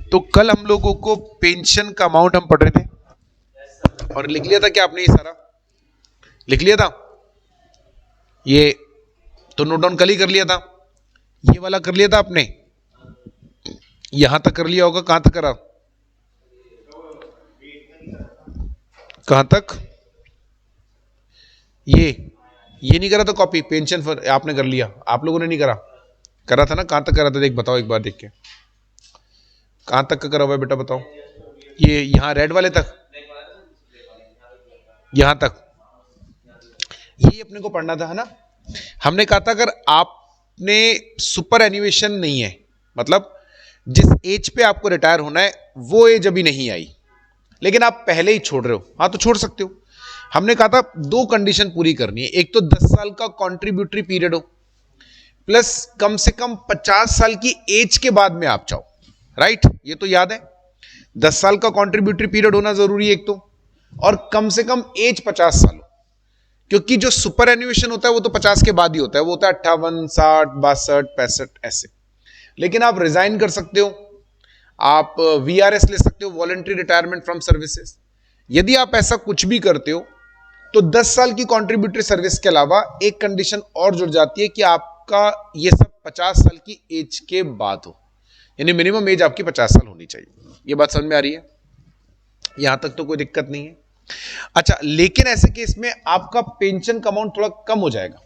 तो कल हम लोगों को पेंशन का अमाउंट हम पढ़ रहे थे और लिख लिया था कि आपने ये सारा लिख लिया था, ये तो नोट डाउन कल ही कर लिया था, ये वाला कर लिया था आपने, यहां तक कर लिया होगा, कहां तक करा, कहां तक, ये नहीं करा था कॉपी, पेंशन फॉर आपने कर लिया, आप लोगों ने नहीं करा था ना, कहां तक करा था, देख बताओ एक बार देख के, कहां तक का करा हुआ है बेटा बताओ, ये यहां रेड वाले तक, यहां तक, यही अपने को पढ़ना था, है ना। हमने कहा था अगर आपने सुपर एन्युएशन नहीं है, मतलब जिस एज पे आपको रिटायर होना है वो एज अभी नहीं आई, लेकिन आप पहले ही छोड़ रहे हो, हाँ तो छोड़ सकते हो। हमने कहा था दो कंडीशन पूरी करनी है, एक तो 10 साल का कॉन्ट्रीब्यूटरी पीरियड हो, प्लस कम से कम 50 साल की एज के बाद में आप चाहो, राइट, ये तो याद है, 10 साल का कॉन्ट्रीब्यूटरी पीरियड होना जरूरी है एक तो, और कम से कम एज 50 साल हो, क्योंकि जो सुपर एन्युएशन होता है वो तो 50 के बाद ही होता है, वो होता है 58, 60, 62, 65 ऐसे। लेकिन आप रिजाइन कर सकते हो, आप वीआरएस ले सकते हो, वॉलंटरी रिटायरमेंट फ्रॉम सर्विसेज। यदि आप ऐसा कुछ भी करते हो तो 10 साल की कॉन्ट्रीब्यूटरी सर्विस के अलावा एक कंडीशन और जुड़ जाती है कि आपका ये सब 50 साल की एज के बाद हो, यानी मिनिमम एज आपकी 50 साल होनी चाहिए। ये बात समझ में आ रही है, यहां तक तो कोई दिक्कत नहीं है। अच्छा, लेकिन ऐसे केस में आपका पेंशन का अमाउंट थोड़ा कम हो जाएगा,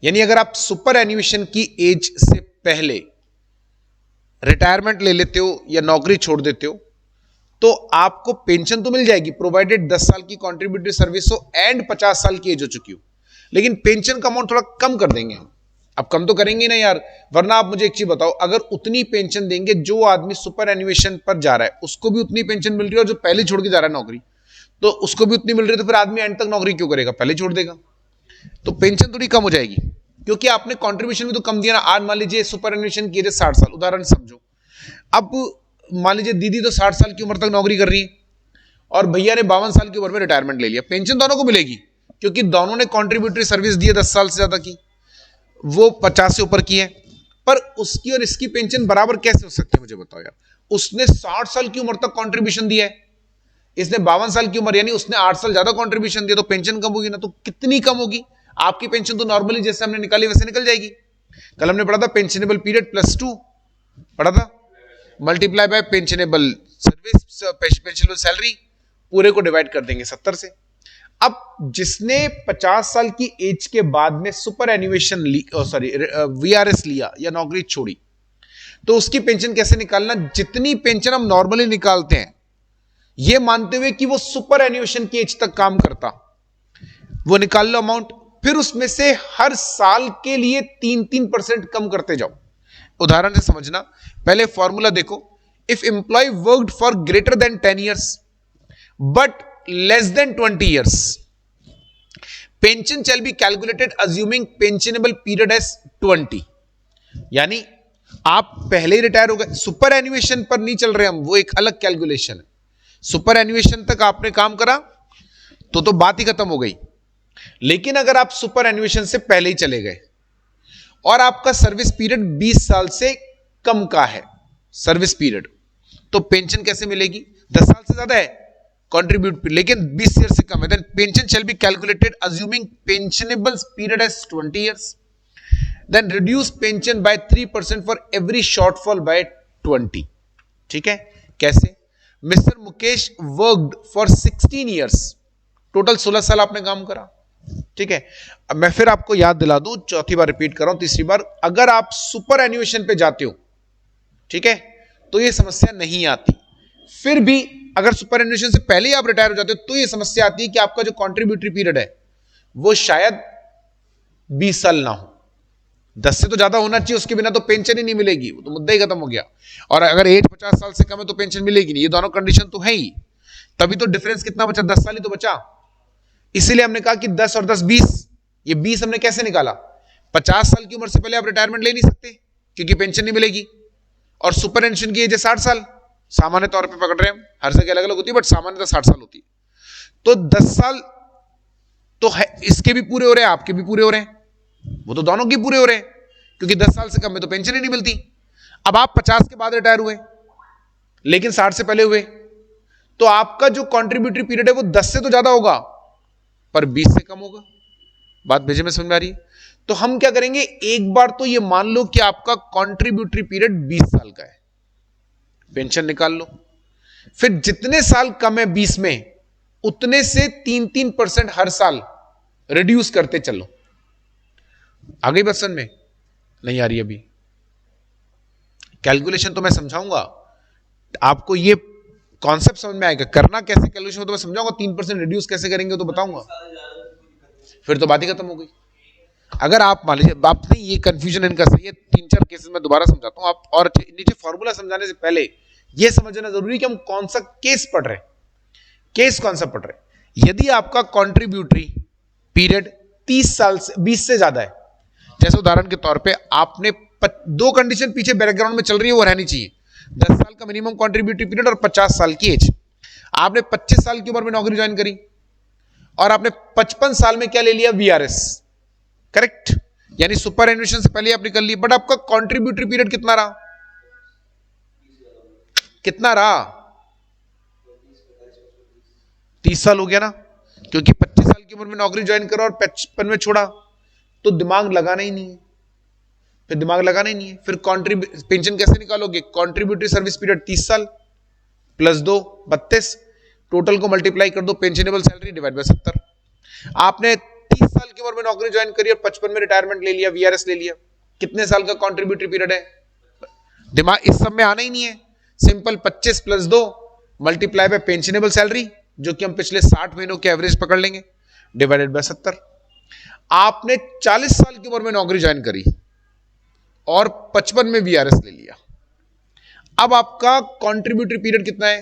यानी अगर आप सुपर एन्युएशन की एज से पहले रिटायरमेंट ले लेते हो या नौकरी छोड़ देते हो तो आपको पेंशन तो मिल जाएगी, प्रोवाइडेड 10 साल की कॉन्ट्रीब्यूटरी सर्विस हो एंड 50 साल की एज हो चुकी हो, लेकिन पेंशन का अमाउंट थोड़ा कम कर देंगे हम। अब कम तो करेंगे ना यार, वरना आप मुझे एक चीज बताओ, अगर उतनी पेंशन देंगे जो आदमी सुपर एन्युएशन पर जा रहा है उसको भी उतनी पेंशन मिल रही है और जो पहले छोड़ के जा रहा है नौकरी तो उसको भी उतनी मिल रही है, तो फिर आदमी एंड तक नौकरी क्यों करेगा, पहले छोड़ देगा। तो पेंशन थोड़ी कम हो जाएगी क्योंकि आपने कंट्रीब्यूशन भी तो कम दिया ना। आज मान लीजिए सुपर एन्युएशन की एज 60 साल, उदाहरण समझो, अब मान लीजिए दीदी तो 60 साल की उम्र तक नौकरी कर रही है और भैया ने 52 साल की उम्र में रिटायरमेंट ले लिया, पेंशन दोनों को मिलेगी क्योंकि दोनों ने कंट्रीब्यूटरी सर्विस दी है 10 साल से ज्यादा की, वो 50 से ऊपर की है। पर उसकी और इसकी पेंशन बराबर कैसे हो सकती है मुझे बताओ यार, उसने 60 साल की उम्र तक कंट्रीब्यूशन दिया है, इसने 52 साल की उम्र, यानी उसने 8 साल ज्यादा कंट्रीब्यूशन दिया, तो पेंशन कम होगी ना। तो कितनी कम होगी, आपकी पेंशन तो नॉर्मली जैसे हमने निकाली वैसे निकल जाएगी। कल हमने पढ़ा था पेंशनेबल पीरियड +2 पढ़ा था, multiply by pensionable service, pensionable salary, पूरे को डिवाइड कर देंगे 70 से। अब जिसने 50 साल की एज के बाद में सुपर एन्युएशन वीआरएस लिया या नौकरी छोड़ी, तो उसकी पेंशन कैसे निकालना, जितनी पेंशन हम नॉर्मली निकालते हैं ये मानते हुए कि वो सुपर एन्युएशन की एज तक काम करता, वो निकाल लो अमाउंट, फिर उसमें से हर साल के लिए 3-3% कम करते जाओ। उदाहरण से समझना, पहले फॉर्मूला देखो, if employ worked for greater than 10 years but less than 20 years, pension shall be calculated assuming pensionable period as 20। यानी आप पहले ही रिटायर हो गए, सुपर एन्युएशन पर नहीं चल रहे हम, वो एक अलग कैलकुलेशन है। सुपर एन्युएशन तक आपने काम करा तो बात ही खत्म हो गई, लेकिन अगर आप सुपर एन्युएशन से पहले ही चले गए और आपका सर्विस पीरियड 20 साल से कम का है सर्विस पीरियड, तो पेंशन कैसे मिलेगी, 10 साल से ज्यादा है कंट्रीब्यूट, लेकिन 20 ईयर से कम है, then pension shall be calculated assuming pensionable period as 20 years, then reduce pension by 3% for every shortfall by 20। ठीक है, कैसे, mister Mukesh worked for 16 years, total 16 साल आपने काम करा। ठीक है, अब मैं फिर आपको याद दिला दूं, चौथी बार रिपीट कर रहा हूं, तीसरी बार, अगर आप सुपर एन्युएशन पे जाते हो, ठीक है, तो ये समस्या नहीं आती। फिर भी अगर सुपर एन्युएशन से पहले ही आप रिटायर हो जाते हो तो ये समस्या आती है कि आपका जो कॉन्ट्रीब्यूटरी पीरियड है वो शायद 20 साल ना हो, 10 से तो ज्यादा होना चाहिए, उसके बिना तो पेंशन ही नहीं मिलेगी, वो तो मुद्दा ही खत्म हो गया। और अगर एज 50 साल से कम है तो पेंशन मिलेगी नहीं, ये दोनों कंडीशन तो है ही, तभी तो डिफरेंस कितना बचा, 10 साल ही तो बचा। इसीलिए हमने कहा कि 10 और 10 20, ये 20 हमने कैसे निकाला, 50 साल की उम्र से पहले आप रिटायरमेंट ले नहीं सकते क्योंकि पेंशन नहीं मिलेगी, और सुपर एन्युएशन की एज है 60 साल, सामान्य तौर पे पकड़ रहे हैं, हर जगह अलग अलग होती है बट सामान्यतः 60 साल होती है। तो 10 साल तो है, इसके भी पूरे हो रहे हैं, आपके भी पूरे हो रहे हैं, वो तो दोनों के पूरे हो रहे हैं, क्योंकि 10 साल से कम में तो पेंशन ही नहीं मिलती। अब आप 50 के बाद रिटायर हुए लेकिन 60 से पहले हुए तो आपका जो कॉन्ट्रीब्यूटरी पीरियड है वो 10 से तो ज्यादा होगा पर 20 से कम होगा। बात भेजे में समझ में आ रही है? तो हम क्या करेंगे, एक बार तो ये मान लो कि आपका कॉन्ट्रीब्यूटरी पीरियड 20 साल का है, पेंशन निकाल लो, फिर जितने साल कम है 20 में उतने से 3-3% हर साल रिड्यूस करते चलो। आ गई बात समझ में? नहीं आ रही अभी? कैलकुलेशन तो मैं समझाऊंगा आपको, ये कॉन्सेप्ट समझ में आएगा, करना कैसे कैलकुलेशन तो मैं समझाऊंगा, 3% रिड्यूस कैसे करेंगे तो बताऊंगा, फिर तो बात ही खत्म हो गई। अगर आप मान लीजिए आपने ये कंफ्यूजन इनका सही है, 3-4 केसेस में दोबारा समझाता हूं, आप और नीचे फॉर्मूला समझाने से पहले ये समझना जरूरी कि हम कौन सा केस पढ़ रहे हैं, केस कौन सा पढ़ रहे हैं। यदि आपका कॉन्ट्रीब्यूटरी पीरियड 30 साल से 20 से ज्यादा है, जैसे उदाहरण के तौर पे आपने दो कंडीशन पीछे बैकग्राउंड में चल रही है वो रहनी चाहिए, 10 साल का मिनिमम कॉन्ट्रीब्यूटरी पीरियड और 50 साल की एज। आपने 25 साल की उम्र में नौकरी ज्वाइन करी और आपने 55 साल में क्या ले लिया, वीआरएस, करेक्ट, यानी सुपर एन्युएशन से पहले आपने कर ली, बट आपका कॉन्ट्रीब्यूटरी पीरियड कितना रहा, कितना रहा, 30 साल हो गया ना, क्योंकि 25 साल की उम्र में नौकरी ज्वाइन करो और 55 में छोड़ा तो दिमाग लगाना ही नहीं है, फिर दिमाग लगाना ही नहीं है। फिर पेंशन कैसे निकालोगे, कॉन्ट्रीब्यूटरी सर्विस पीरियड 30 साल प्लस 2 32, टोटल को मल्टीप्लाई कर दो, पेंशनेबल सैलरी डिवाइड बाय 70। आपने 30 साल की उम्र में नौकरी ज्वाइन करी और 55 में रिटायरमेंट ले लिया, वीआरएस ले लिया, कितने साल का कॉन्ट्रीब्यूटरी पीरियड है, दिमाग इस सब में आना ही नहीं है, simple 25 plus 2 multiply by pensionable salary जो कि हम पिछले 60 महीनों के एवरेज पकड़ लेंगे, डिवाइडेड बाय 70। आपने 40 साल की उम्र में नौकरी ज्वाइन करी और 55 में वीआरएस ले लिया, अब आपका कॉन्ट्रीब्यूटरी पीरियड कितना है,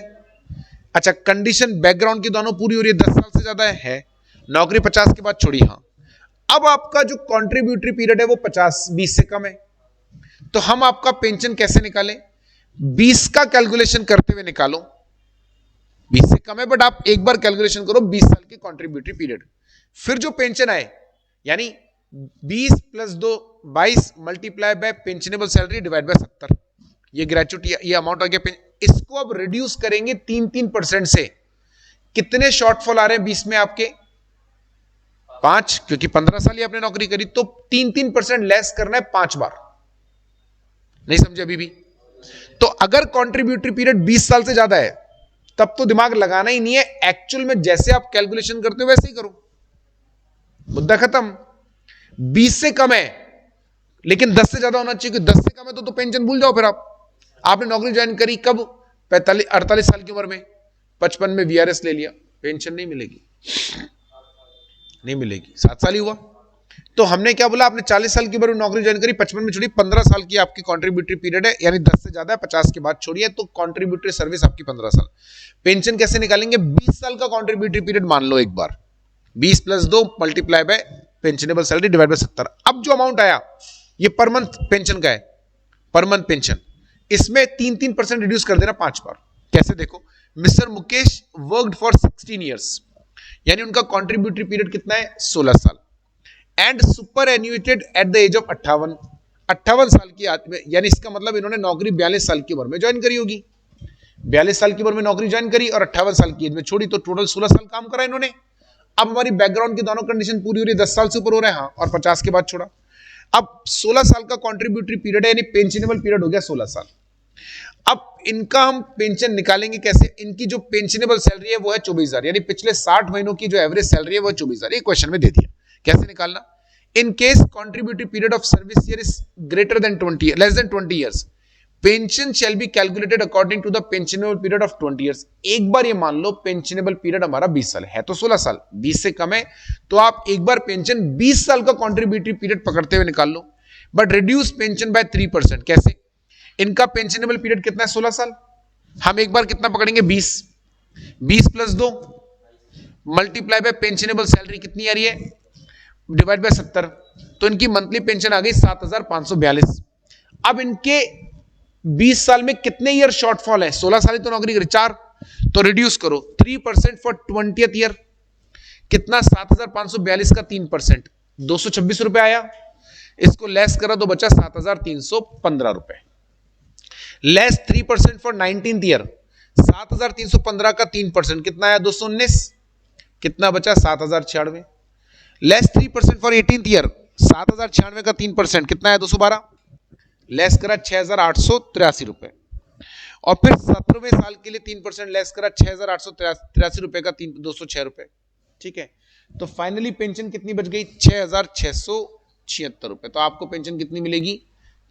अच्छा कंडीशन बैकग्राउंड की दोनों पूरी हो रही है, 10 साल से ज्यादा है, नौकरी 50 के बाद छोड़ी, हाँ, अब आपका जो कॉन्ट्रीब्यूटरी पीरियड है वो 20 से कम है, तो हम आपका पेंशन कैसे निकालें, 20 का कैलकुलेशन करते हुए निकालो, 20 से कम है बट आप एक बार कैलकुलेशन करो 20 साल की कॉन्ट्रीब्यूटरी पीरियड, फिर जो पेंशन आए यानी 20 plus 2 22 multiply by pensionable salary divide by 70, ये ग्रेचुइटी ये अमाउंट आ गया। इसको अब रिड्यूस करेंगे 3-3% से, कितने शॉर्टफॉल आ रहे हैं 20 में आपके 5, क्योंकि 15 साल ही आपने नौकरी करी, तो 3-3% लेस करना है 5 बार, नहीं समझे अभी भी? तो अगर कॉन्ट्रीब्यूटरी पीरियड 20 साल से ज्यादा है तब तो दिमाग लगाना ही नहीं है, एक्चुअल में जैसे आप कैलकुलेशन करते हो वैसे ही करो, मुद्दा खत्म। 20 से कम है लेकिन 10 से ज्यादा होना चाहिए, 10 से कम है तो पेंशन भूल जाओ, फिर आपने नौकरी ज्वाइन करी कब, 48 साल की उम्र में, 55 में वीआरएस ले लिया, पेंशन नहीं मिलेगी, नहीं मिलेगी, 7 साल ही हुआ। तो हमने क्या बोला, आपने 40 साल की उम्र में नौकरी ज्वाइन करी, 55 में छोड़ी, 15 साल की आपकी कॉन्ट्रीब्यूटरी पीरियड है, यानी 10 से ज्यादा है, 50 के बाद छोड़िए, तो कॉन्ट्रीब्यूटरी सर्विस आपकी 15 साल। पेंशन कैसे निकालेंगे, 20 साल का कॉन्ट्रीब्यूटरी पीरियड मान लो एक बार, 20 plus 2 multiply by pensionable salary divide by 70। अब जो अमाउंट आया ये पर मंथ पेंशन का है, पर मंथ पेंशन, इसमें 3-3% रिड्यूस कर देना 5 बार। कैसे देखो, mister Mukesh worked for 16 years, यानी उनका कॉन्ट्रीब्यूटरी पीरियड कितना है, 16 साल, and superannuated at the age of 58 साल की, यानी इसका मतलब इन्होंने नौकरी 42 साल की उम्र में ज्वाइन करी होगी, 42 साल की उम्र में नौकरी ज्वाइन करी और 58 साल की एज में छोड़ी, तो टोटल 16 साल काम करा इन्होंने। अब हमारी बैकग्राउंड की दोनों कंडीशन पूरी हो रही है, 10 साल से ऊपर हो रहा है, हाँ, और 50 के बाद छोड़ा। अब 16 साल का कॉन्ट्रीब्यूटरी पीरियड है, यानी पेंशनेबल पीरियड हो गया 16 साल। अब इनका हम पेंशन निकालेंगे कैसे, इनकी जो पेंशनेबल सैलरी है वो है 24,000, यानी पिछले 60 महीनों की जो एवरेज सैलरी है वो 24,000, ये क्वेश्चन में दे दिया। कैसे निकालना, in case contributory period of service year is greater than 20, less than 20 years, pension shall be calculated according to the pensionable period of 20 years. एक बार ये मान लो पेंशनेबल पीरियड हमारा 20 साल है, तो 16 साल, 20 से कम है तो आप एक बार पेंशन 20 साल का कॉन्ट्रीब्यूटरी पीरियड पकड़ते हुए निकाल लो, बट रिड्यूस पेंशन बाय 3%। कैसे, इनका पेंशनेबल पीरियड कितना है, 16 साल, हम एक बार कितना पकड़ेंगे, 20 plus 2 multiply by pensionable salary कितनी आ रही है, डिवाइड बाय 70, तो इनकी मंथली पेंशन आ गई 7,542। अब इनके 20 साल में कितने ईयर शॉर्टफॉल है, 16 साल ही तो नौकरी करी, 4, तो रिड्यूस करो 3% फॉर 20th ईयर, कितना, 7,542 का 3%, 226 रुपए आया, इसको लेस करा तो बचा 7,315 रुपए, लेस 3% फॉर 19th ईयर, 7,315 का 3% कितना आया 219, कितना बचा 7,096। लेस 3% फॉर 18th ईयर, 7,096 का 3% कितना है 212, लेस करा 6,883 रुपए। और फिर 17वें साल के लिए 3% लेस करा 6,883 रुपए का 206 रुपए। ठीक है, तो फाइनली पेंशन कितनी बच गई 6,676 रुपए। तो आपको पेंशन कितनी मिलेगी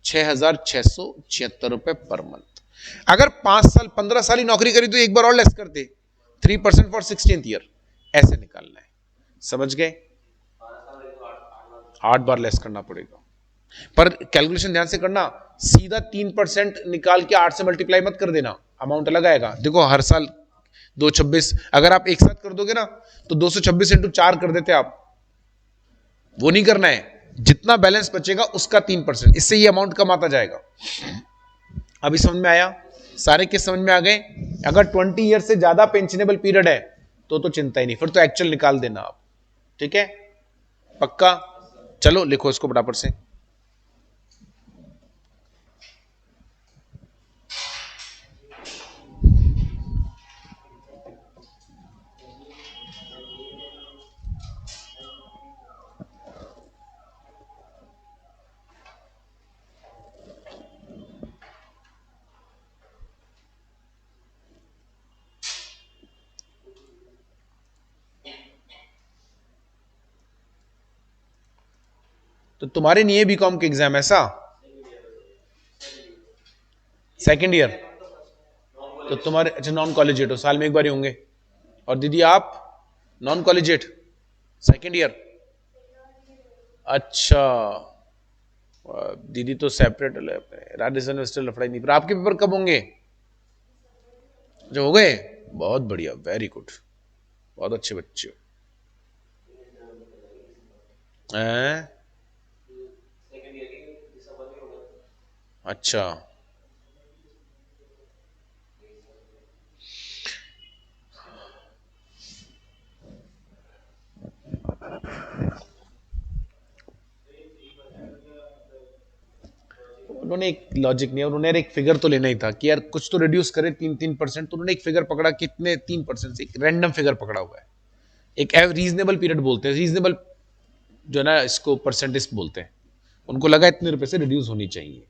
6,676 रुपए पर मंथ। अगर 5 साल 15 साल ही नौकरी करी तो एक बार और लेस करते, 3% फॉर 16th ईयर, ऐसे निकालना है। समझ गए, 8 बार लेस करना पड़ेगा। पर कैलकुलेशन ध्यान से करना, सीधा 3% निकाल के 8 से मल्टीप्लाई मत कर देना, अमाउंट अलग आएगा। देखो हर साल 226, अगर आप एक साथ कर दोगे ना तो 226 इंटू 4 कर देते आप, वो नहीं करना है। जितना बैलेंस बचेगा उसका 3%, इससे ये अमाउंट कम आता जाएगा। अभी समझ में आया, सारे के समझ में आ गए। अगर 20 ईयर से ज्यादा पेंशनेबल पीरियड है तो चिंता ही नहीं, फिर तो एक्चुअल निकाल देना आप। ठीक है, पक्का। चलो लिखो इसको फटाफट से। तो तुम्हारे नहीं है बीकॉम के एग्जाम ऐसा, सेकेंड ईयर, तो तुम्हारे अच्छा नॉन कॉलेजिएट हो, साल में एक बार ही होंगे। और दीदी आप नॉन कॉलेजिएट सेकेंड ईयर, अच्छा। दीदी तो सेपरेट है, राजस्थान में लफड़ा नहीं। पर आपके पेपर कब होंगे, जो हो गए, बहुत बढ़िया, वेरी गुड, बहुत अच्छे बच्चे हो। अच्छा, उन्होंने एक लॉजिक नहीं है, उन्होंने एक फिगर तो लेना ही था कि यार कुछ तो रिड्यूस करे 3-3%, तो उन्होंने एक फिगर पकड़ा, कितने 3% से, एक रैंडम फिगर पकड़ा हुआ है। एक रीजनेबल पीरियड बोलते हैं, रीजनेबल जो है ना इसको परसेंटेज बोलते हैं। उनको लगा इतने रुपए से रिड्यूस होनी चाहिए।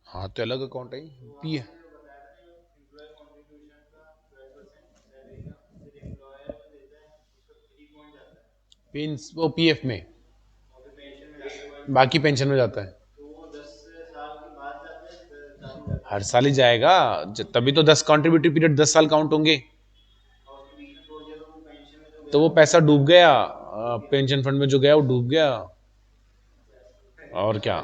हाँ तो अलग अकाउंट है पी, वो पीएफ में, बाकी पेंशन में जाता है। हर साल ही जाएगा, तभी तो 10 कॉन्ट्रीब्यूटिव पीरियड 10 साल काउंट होंगे। तो वो पैसा डूब गया, पेंशन फंड में जो गया वो डूब गया, और क्या।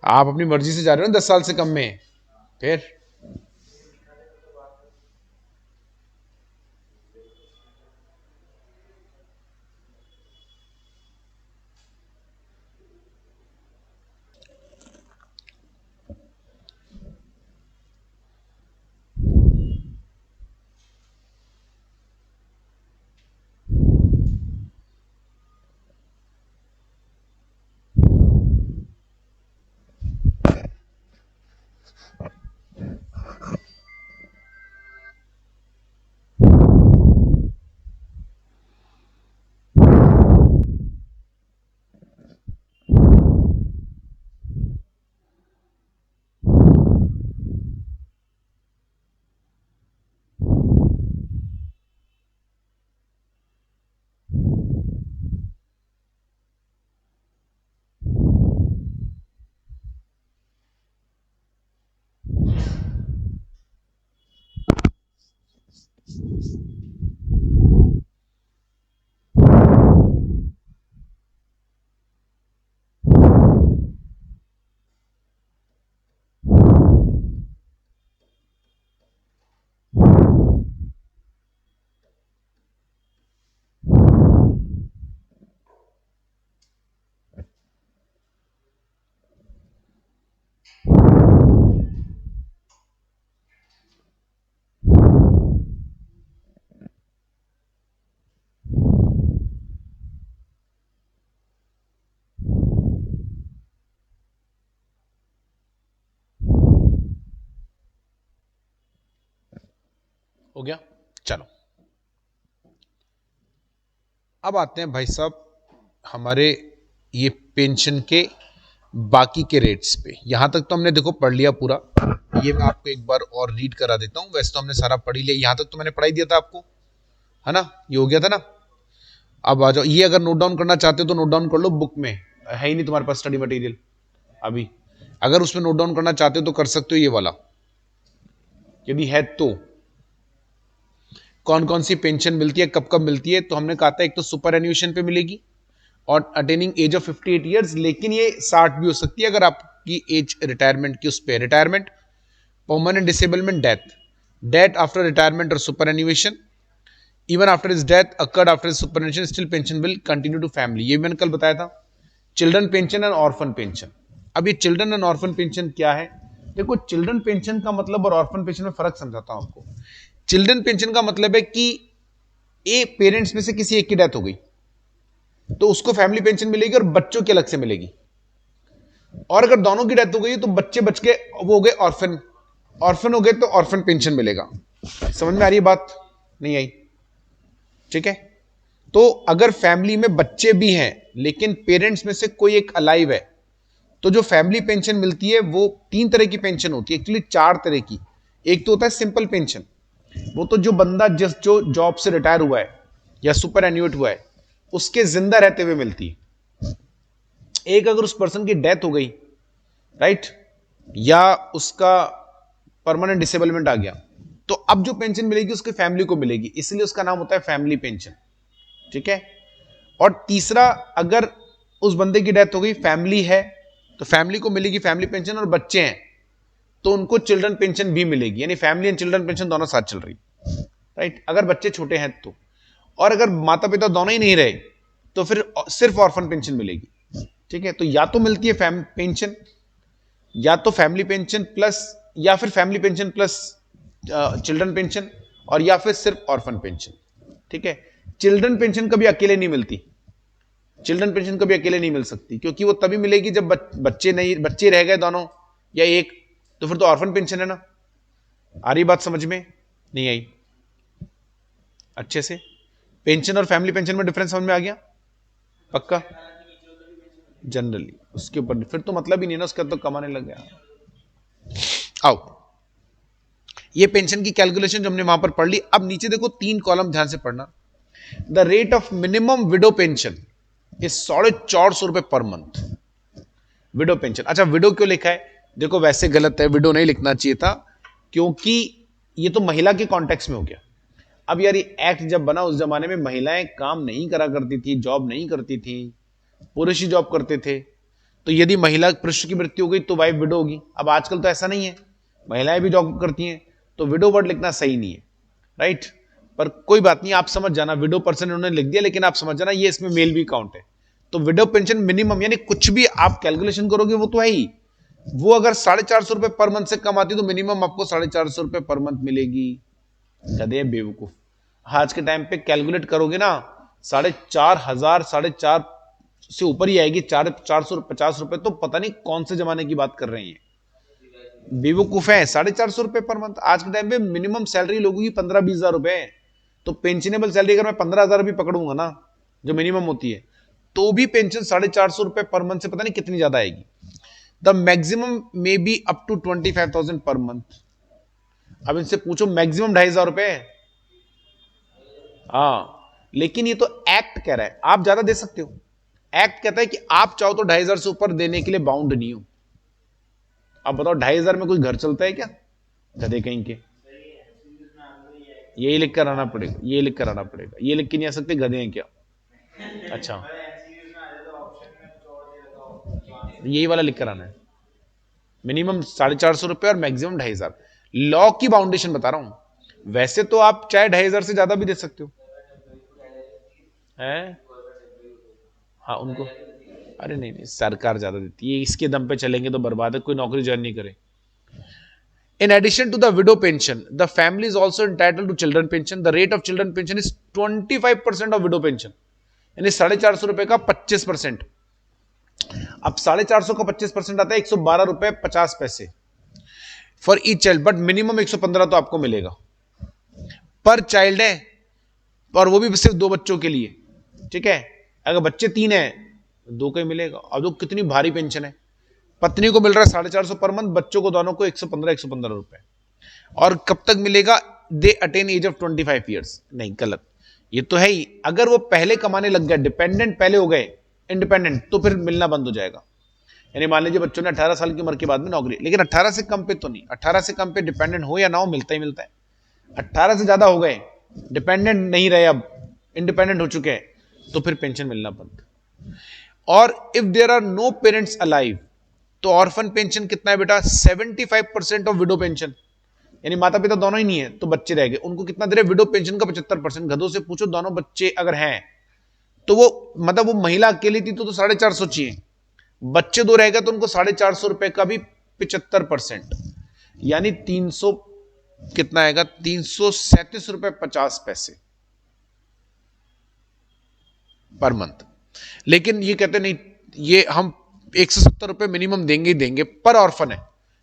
आप अपनी मर्जी से जा रहे हो ना 10 साल से कम में, फिर हो गया। चलो अब आते हैं भाई साहब हमारे ये पेंशन के बाकी के रेट्स पे। यहां तक तो हमने देखो पढ़ लिया पूरा, ये मैं आपको एक बार और रीड करा देता हूं। वैसे तो हमने सारा पढ़ ही लिया, यहां तक तो मैंने पढ़ाई दिया था आपको, है ना, ये हो गया था ना। अब आ जाओ, ये अगर नोट डाउन करना चाहते हो तो नोट डाउन कर लो, बुक में है ही नहीं तुम्हारे पास स्टडी मटेरियल अभी। अगर उसमें नोट डाउन करना चाहते हो तो कर सकते हो ये वाला, यदि है तो। कौन कौन सी पेंशन मिलती है, कब कब मिलती है, तो हमने कहा था एक तो सुपर एन्यूएशन पे मिलेगी और अटेनिंग एज ऑफ 58 ईयर्स, लेकिन ये 60 भी हो सकती है अगर आपकी एज रिटायरमेंट की उस पर, retirement, permanent disablement, death, death after retirement और superannuation, even after his death occurred after superannuation still pension will continue to family, ये मैंने कल बताया था। Children pension and orphan pension. अब ये चिल्ड्रन एंड ऑर्फन पेंशन क्या है, देखो चिल्ड्रन पेंशन का मतलब और ऑर्फन पेंशन में फर्क समझाता हूं आपको। चिल्ड्रन पेंशन का मतलब है कि एक पेरेंट्स में से किसी एक की डेथ हो गई तो उसको फैमिली पेंशन मिलेगी और बच्चों की अलग से मिलेगी, और अगर दोनों की डेथ हो गई तो बच्चे बच के वो हो गए ऑर्फन, ऑर्फन हो गए तो ऑर्फन पेंशन मिलेगा। समझ में आ रही है बात, नहीं आई? ठीक है, तो अगर फैमिली में बच्चे भी हैं लेकिन पेरेंट्स में से कोई एक अलाइव है तो जो फैमिली पेंशन मिलती है वो 3 तरह की पेंशन होती है, एक्चुअली 4 तरह की। एक तो होता है सिंपल पेंशन, वो तो जो बंदा जिस जो जॉब से रिटायर हुआ है या सुपर एन्यूट हुआ है उसके जिंदा रहते हुए मिलती है। एक अगर उस पर्सन की डेथ हो गई, राइट, या उसका परमानेंट डिसेबलमेंट आ गया तो अब जो पेंशन मिलेगी उसकी फैमिली को मिलेगी, इसलिए उसका नाम होता है फैमिली पेंशन। ठीक है, और तीसरा, अगर उस बंदे की डेथ हो गई, फैमिली है तो फैमिली को मिलेगी फैमिली पेंशन, और बच्चे हैं तो उनको चिल्ड्रन पेंशन भी मिलेगी, यानी फैमिली एंड चिल्ड्रन पेंशन दोनों साथ चल रही, राइट, अगर बच्चे छोटे हैं तो। और अगर माता पिता दोनों ही नहीं रहे तो फिर सिर्फ ऑर्फन पेंशन मिलेगी। ठीक है, तो या तो मिलती है पेंशन, या तो फैमिली पेंशन प्लस, या फिर family pension plus children pension, और या फिर सिर्फ ऑर्फन पेंशन। ठीक है, चिल्ड्रन पेंशन कभी अकेले नहीं मिलती, चिल्ड्रन पेंशन कभी अकेले नहीं मिल सकती, क्योंकि वो तभी मिलेगी जब बच्चे नहीं, बच्चे रह गए दोनों या एक, तो फिर तो ऑर्फन पेंशन है ना। आ रही बात समझ में, नहीं आई? अच्छे से पेंशन और फैमिली पेंशन में डिफरेंस समझ में आ गया? पक्का? जनरली उसके ऊपर फिर तो मतलब ही नहीं ना, उसका तो कमाने लग गया। आओ, ये पेंशन की कैलकुलेशन जो हमने वहां पर पढ़ ली। अब नीचे देखो 3 कॉलम ध्यान से पढ़ना। The rate of minimum window pension is 450 रुपए पर मंथ। विडो पेंशन, अच्छा विडो क्यों लिखा है? देखो वैसे गलत है, विडो नहीं लिखना चाहिए था, क्योंकि ये तो महिला के कॉन्टेक्स्ट में हो गया। अब यार ये एक्ट जब बना उस जमाने में महिलाएं काम नहीं करा करती थी, जॉब नहीं करती थी, पुरुष ही जॉब करते थे, तो यदि महिला पुरुष की मृत्यु हो गई तो वाइफ विडो होगी। अब आजकल तो ऐसा नहीं है, महिलाएं भी जॉब करती हैं, तो विडो वर्ड लिखना सही नहीं है, राइट। पर कोई बात नहीं, आप समझ जाना, विडो पर्सन उन्होंने लिख दिया, लेकिन आप समझ जाना ये इसमें मेल भी काउंट है। तो विडो पेंशन मिनिमम, यानी कुछ भी आप कैलकुलेशन करोगे वो तो है ही, वो अगर 450 रुपए पर मंथ से कम आती तो मिनिमम आपको 450 रुपए पर मंथ मिलेगी। गधे बेवकूफ, आज के टाइम पे कैलकुलेट करोगे ना 4,500, 4,500 से ऊपर ही आएगी, 450 रुपए, तो पता नहीं कौन से जमाने की बात कर रहे हैं, बेवकूफ है। 450 रुपए पर मंथ, आज के टाइम पे मिनिमम सैलरी लोगों की 15-20 हजार रुपए है, तो पेंशनेबल सैलरी अगर मैं 15,000 भी पकड़ूंगा ना, जो मिनिमम होती है, तो भी पेंशन 450 रुपए पर मंथ से पता नहीं कितनी ज्यादा आएगी। The maximum may be up to 25,000 per month. अब इनसे पूछो मैक्सिमम 2,500 रुपए, हाँ, लेकिन ये तो एक्ट कह रहा है आप ज्यादा दे सकते हो। एक्ट कहता है कि आप चाहो तो 2,500 से ऊपर देने के लिए बाउंड नहीं हो। अब बताओ 2,500 में कोई घर चलता है क्या? गधे कहीं के, यही लिख कर आना पड़ेगा, ये लिख कर आना पड़ेगा, ये लिख के नहीं आ सकते, गधे हैं क्या? अच्छा, यही वाला लिख कर आना है, मिनिमम 450 रुपए और मैक्सिमम 2,500। लॉ की बाउंडेशन बता रहा हूं, वैसे तो आप चाहे 2,500 से ज्यादा भी दे सकते हो, है? हाँ उनको, अरे नहीं नहीं, सरकार ज्यादा देती है, इसके दम पे चलेंगे तो बर्बाद है, कोई नौकरी ज्वाइन नहीं करे। In addition to the widow pension, the family is also entitled to children pension. The rate of children pension is 25% of widow pension. यानी 450 रुपए का 25%। अब 450 का 25% आता है 112 रुपए 50 पैसे for each child, but minimum 115 तो आपको मिलेगा। पर चाइल्ड है, और वो भी सिर्फ 2 बच्चों के लिए, ठीक है। अगर बच्चे 3 हैं, 2 का ही मिलेगा। अब तो कितनी भारी पेंशन है। पत्नी को मिल रहा है 450 पर मंथ, बच्चों को दोनों को 115 रुपए। और कब तक मिलेगा? They attain age of 25 years. नहीं, गलत। ये तो है ही, अगर वो पहले कमाने लग गए, डिपेंडेंट पहले हो गए इंडिपेंडेंट, तो फिर मिलना बंद हो जाएगा। यानी मान लीजिए बच्चों ने 18 साल की उम्र के बाद में नौकरी, लेकिन 18 से कम पे तो नहीं, 18 से कम पे डिपेंडेंट हो या ना हो मिलता ही मिलता है। 18 से ज्यादा हो गए, डिपेंडेंट नहीं रहे, अब इंडिपेंडेंट हो चुके हैं, तो फिर पेंशन मिलना बंद। और if there are no parents alive, तो ऑर्फन पेंशन कितना है बेटा? 75% ऑफ विडो पेंशन। यानी माता पिता दोनों ही नहीं है तो बच्चे रह गए, उनको कितना दे रहे? विडो पेंशन का 75%। गधों से पूछो, दोनों बच्चे अगर हैं तो वो, मतलब वो महिला अकेली थी तो 450 चाहिए, बच्चे 2 रह गए तो उनको 450 रुपए का भी 75%, यानी 300, कितना आएगा? 337 रुपए 50 पैसे पर मंथ। लेकिन ये कहते नहीं, ये हम 170 रुपए मिनिमम देंगे ही देंगे पर ऑर्फन है,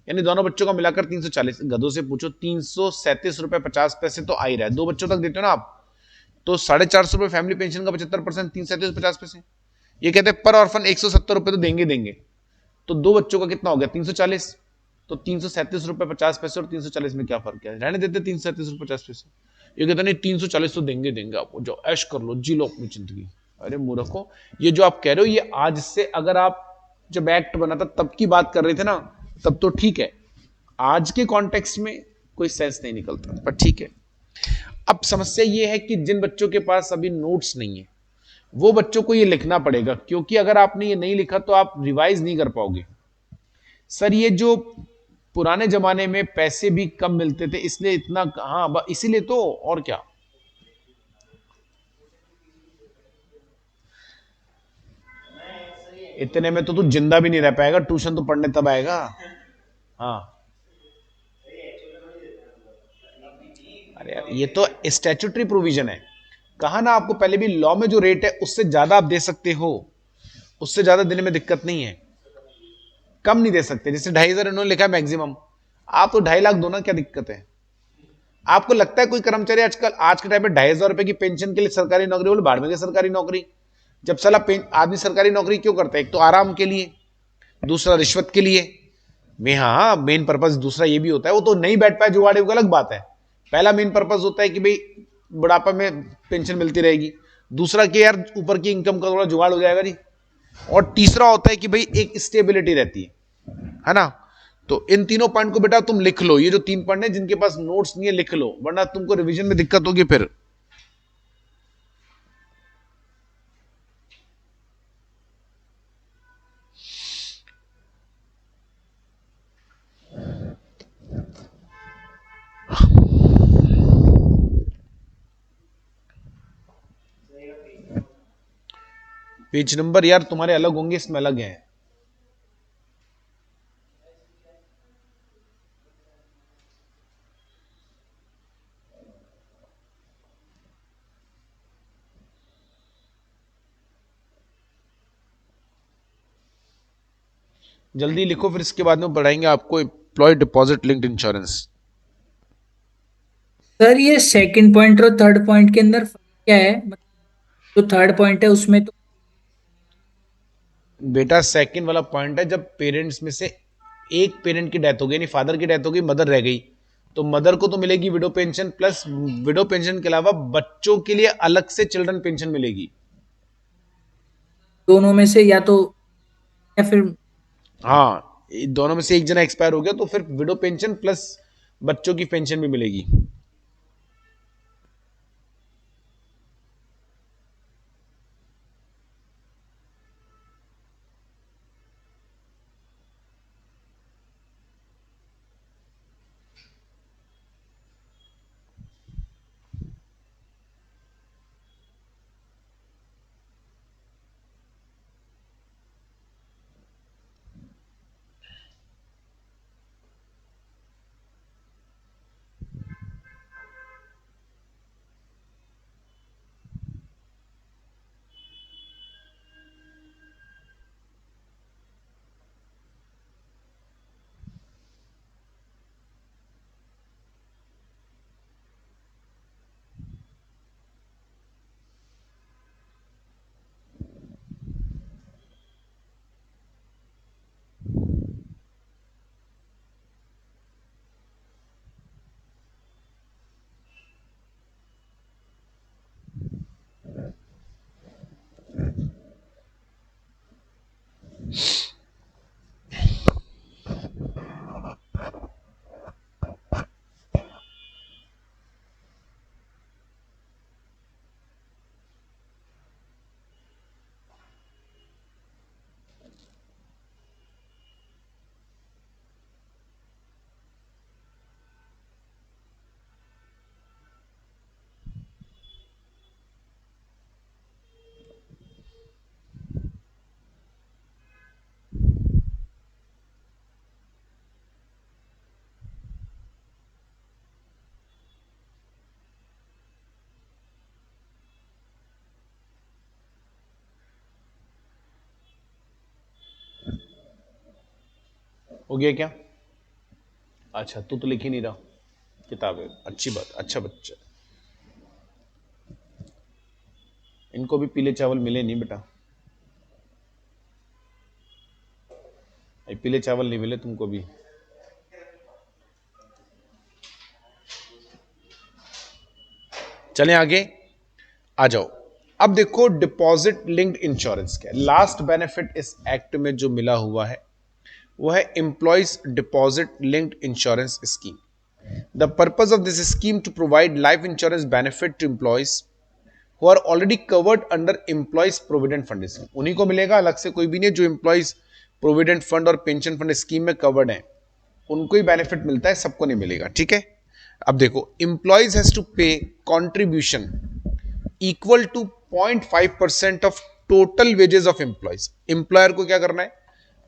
यानी दोनों बच्चों का मिलाकर 340। गधों से पूछो, 337 रुपए 50 पैसे तो आ ही रहा है। 2 बच्चों तक देते हो ना आप, तो 450 रुपए फैमिली पेंशन का 75%, 337 50 पैसे। ये कहते हैं पर ऑर्फन 170 रुपए तो देंगे देंगे, तो 2 बच्चों का कितना हो गया? 340। तो 337 रुपए 50 पैसे और 340 में क्या फर्क है? रहने देते 337 रुपए 50 पैसे। ये कहते नहीं 340 तो देंगे देंगे आपको, जो ऐश कर लो, जी लो अपनी जिंदगी। अरे मूर्खो, ये जो आप कह रहे हो, ये आज से, अगर आप जब एक्ट बना था तब की बात कर रहे थे ना, तब तो ठीक है, आज के कॉन्टेक्स्ट में कोई सेंस नहीं निकलता, पर ठीक है। अब समस्या ये है कि जिन बच्चों के पास अभी नोट्स नहीं है, वो बच्चों को ये लिखना पड़ेगा, क्योंकि अगर आपने ये नहीं लिखा तो आप रिवाइज नहीं कर पाओगे। सर ये जो पुराने जमाने में पैसे भी कम मिलते थे, इसलिए इतना, हाँ इसीलिए तो, और क्या। इतने में तो तू जिंदा भी नहीं रह पाएगा, ट्यूशन तो पढ़ने तब आएगा। हाँ, अरे यार ये तो स्टैट्यूटरी प्रोविजन है। कहा ना आपको पहले भी, लॉ में जो रेट है उससे ज्यादा आप दे सकते हो, उससे ज्यादा देने में दिक्कत नहीं है, कम नहीं दे सकते। जैसे 2,500 इन्होंने लिखा है मैक्सिमम, आप तो 2.5 लाख दो ना, क्या दिक्कत है? आपको लगता है कोई कर्मचारी आजकल, आज के टाइम में 2,500 रुपए की पेंशन के लिए सरकारी नौकरी, बोले भाड़ में गए सरकारी नौकरी। जब साला आदमी सरकारी नौकरी क्यों करता है? एक तो आराम के लिए, दूसरा रिश्वत के लिए। में हाँ, मेन पर्पज दूसरा ये भी होता है, वो तो नहीं बैठ पाए जुगाड़े, वो अलग बात है। पहला मेन पर्पज होता है कि भाई बुढ़ापा में पेंशन मिलती रहेगी, दूसरा कि यार ऊपर की इनकम का थोड़ा जुगाड़ हो जाएगा जी, और तीसरा होता है कि भाई एक स्टेबिलिटी रहती है ना। तो इन तीनों पॉइंट को बेटा तुम लिख लो, ये जो 3 पॉइंट है, जिनके पास नोट्स नहीं है लिख लो, वरना तुमको रिवीजन में दिक्कत होगी फिर। पेज नंबर यार तुम्हारे अलग होंगे, इसमें अलग है। जल्दी लिखो, फिर इसके बाद में पढ़ाएंगे आपको employ deposit linked insurance. Sir ये सेकंड पॉइंट और थर्ड पॉइंट के अंदर फर्क क्या है? मतलब जो थर्ड पॉइंट है उसमें तो बेटा सेकंड वाला पॉइंट है, जब पेरेंट्स में से एक पेरेंट की डेथ हो गई, यानी फादर की डेथ हो गई, मदर रह गई, तो मदर को तो मिलेगी window pension, plus window pension के अलावा बच्चों के लिए अलग से चिल्ड्रन पेंशन मिलेगी। दोनों में से या तो, या फिर हाँ, दोनों में से एक जना एक्सपायर हो गया तो फिर विडो पेंशन प्लस बच्चों की पेंशन भी मिलेगी। हो गया क्या? अच्छा, तू तो लिख ही नहीं रहा किताबें, अच्छी बात, अच्छा बच्चा। इनको भी पीले चावल मिले नहीं बेटा, पीले चावल नहीं मिले तुमको भी। चलें आगे, आ जाओ। अब देखो डिपॉजिट लिंक्ड इंश्योरेंस क्या है। लास्ट बेनिफिट इस एक्ट में जो मिला हुआ है वो है employees deposit linked insurance scheme. The purpose of this scheme to provide life insurance benefit to employees who are already covered under employees provident fund scheme. उन्हीं को मिलेगा, अलग से कोई भी नहीं। जो एम्प्लॉयज प्रोविडेंट फंड और पेंशन फंड स्कीम में कवर्ड है उनको ही बेनिफिट मिलता है, सबको नहीं मिलेगा, ठीक है। अब देखो, employees has to pay contribution equal to 0.5% of total wages of employees. Employer को क्या करना है,